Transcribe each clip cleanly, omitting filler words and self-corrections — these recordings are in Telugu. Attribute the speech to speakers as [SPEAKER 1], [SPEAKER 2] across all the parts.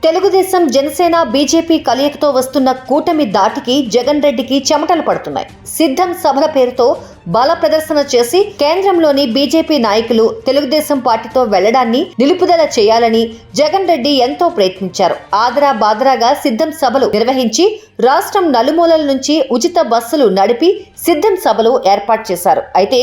[SPEAKER 1] తెలుగుదేశం జనసేన బీజేపీ కలయికతో వస్తున్న కూటమి దాటికి జగన్ రెడ్డికి చెమటలు పడుతున్నాయి. సిద్ధం సభల పేరుతో బల ప్రదర్శన చేసి కేంద్రంలోని బీజేపీ నాయకులు తెలుగుదేశం పార్టీతో వెళ్లడాన్ని నిలుపుదల చేయాలని జగన్ రెడ్డి ఎంతో ప్రయత్నించారు. ఆదరా బాదరాగా సిద్ధం సభలు నిర్వహించి రాష్ట్రం నలుమూలల నుంచి ఉచిత బస్సులు నడిపి సిద్ధం సభలు ఏర్పాటు చేశారు. అయితే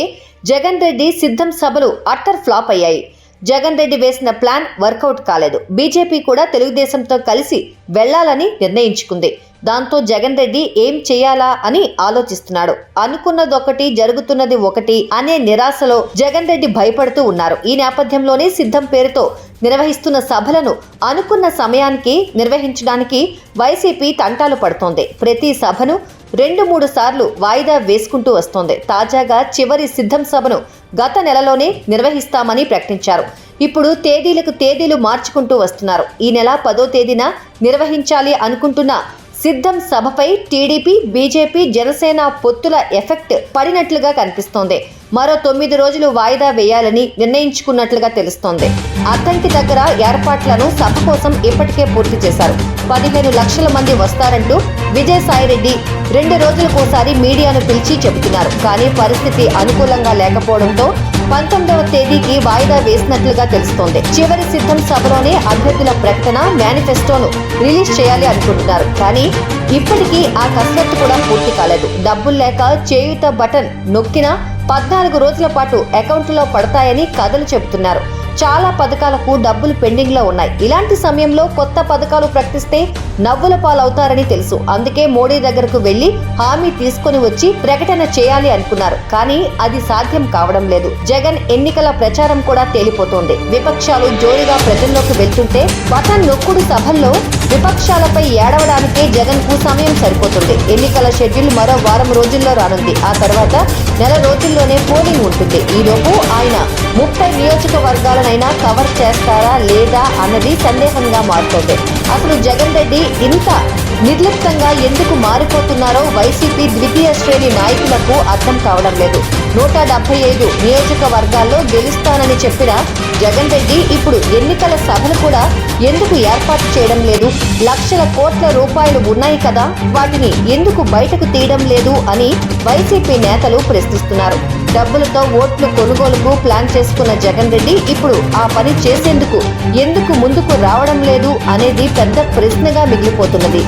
[SPEAKER 1] జగన్ రెడ్డి సిద్ధం సభలు అట్టర్ ఫ్లాప్ అయ్యాయి. జగన్ రెడ్డి వేసిన ప్లాన్ వర్కౌట్ కాలేదు. బీజేపీ కూడా తెలుగుదేశంతో కలిసి వెళ్లాలని నిర్ణయించుకుంది. దాంతో జగన్ రెడ్డి ఏం చేయాలా అని ఆలోచిస్తున్నాడు. అనుకున్నదొకటి జరుగుతున్నది ఒకటి అనే నిరాశలో జగన్ రెడ్డి భయపడుతూ ఉన్నారు. ఈ నేపథ్యంలోనే సిద్ధం పేరుతో నిర్వహిస్తున్న సభలను అనుకున్న సమయానికి నిర్వహించడానికి వైసీపీ తంటాలు పడుతోంది. ప్రతి సభను 2-3 సార్లు వాయిదా వేసుకుంటూ వస్తోంది. తాజాగా చివరి సిద్ధం సభను గత నెలలోనే నిర్వహిస్తామని ప్రకటించారు. ఇప్పుడు తేదీలు మార్చుకుంటూ వస్తున్నారు. ఈ నెల 10వ తేదీన నిర్వహించాలి అనుకుంటున్న సిద్ధం సభపై టీడీపీ, బీజేపీ, జనసేన పొత్తుల ఎఫెక్ట్ పడినట్లుగా కనిపిస్తోంది. మరో 9 రోజులు వాయిదా వేయాలని నిర్ణయించుకున్నట్లుగా తెలుస్తోంది. అద్దంకి దగ్గర ఏర్పాట్లను సభ కోసం ఇప్పటికే పూర్తి చేశారు. 15 లక్షల మంది వస్తారంటూ విజయసాయిరెడ్డి 2 రోజులకోసారి మీడియాను పిలిచి చెబుతున్నారు. కానీ పరిస్థితి అనుకూలంగా లేకపోవడంతో 19వ తేదీకి వాయిదా వేసినట్లుగా తెలుస్తోంది. చివరి సిద్ధం సభలోనే అభ్యర్థుల ప్రకటన, మేనిఫెస్టోను రిలీజ్ చేయాలి అనుకుంటున్నారు. కానీ ఇప్పటికీ ఆ కసరత్తు కూడా పూర్తి కాలేదు. డబ్బులు లేక చేయూత బటన్ నొక్కినా 14 రోజుల పాటు అకౌంట్లో పడతాయని కథలు చెబుతున్నారు. చాలా పథకాలకు డబ్బులు పెండింగ్ లో ఉన్నాయి. ఇలాంటి సమయంలో కొత్త పథకాలు ప్రకటిస్తే నవ్వుల పాలవుతారని తెలుసు. అందుకే మోడీ దగ్గరకు వెళ్లి హామీ తీసుకొని వచ్చి ప్రకటన చేయాలి అనుకున్నారు. కానీ అది సాధ్యం కావడం లేదు. జగన్ ఎన్నికల ప్రచారం కూడా తేలిపోతోంది. విపక్షాలు జోరుగా ప్రజల్లోకి వెళ్తుంటే బటన్ నొక్కుడు సభల్లో విపక్షాలపై ఏడవడానికే జగన్ కు సమయం సరిపోతుంది. ఎన్నికల షెడ్యూల్ మరో వారం రోజుల్లో రానుంది. ఆ తర్వాత నెల రోజుల్లోనే పోలింగ్ ఉంటుంది. ఈలోపు ఆయన 30 నియోజకవర్గాలనైనా కవర్ చేస్తారా లేదా అన్నది సందేహంగా మారుతోంది. అసలు జగన్ రెడ్డి ఇంత నిర్లిప్తంగా ఎందుకు మారిపోతున్నారో వైసీపీ ద్వితీయ శ్రేణి నాయకులకు అర్థం కావడం లేదు. 175 నియోజకవర్గాల్లో గెలుస్తానని చెప్పిన జగన్ రెడ్డి ఇప్పుడు ఎన్నికల సభలు కూడా ఎందుకు ఏర్పాటు చేయడం లేదు? లక్షల కోట్ల రూపాయలు ఉన్నాయి కదా, వాటిని ఎందుకు బయటకు తీయడం లేదు అని వైసీపీ నేతలు ప్రశ్నిస్తున్నారు. డబ్బులతో ఓట్లు కొనుగోలుకు ప్లాన్ చేసుకున్న జగన్ రెడ్డి ఇప్పుడు ఆ పని చేసేందుకు ఎందుకు ముందుకు రావడం లేదు అనేది పెద్ద ప్రశ్నగా మిగిలిపోతున్నది.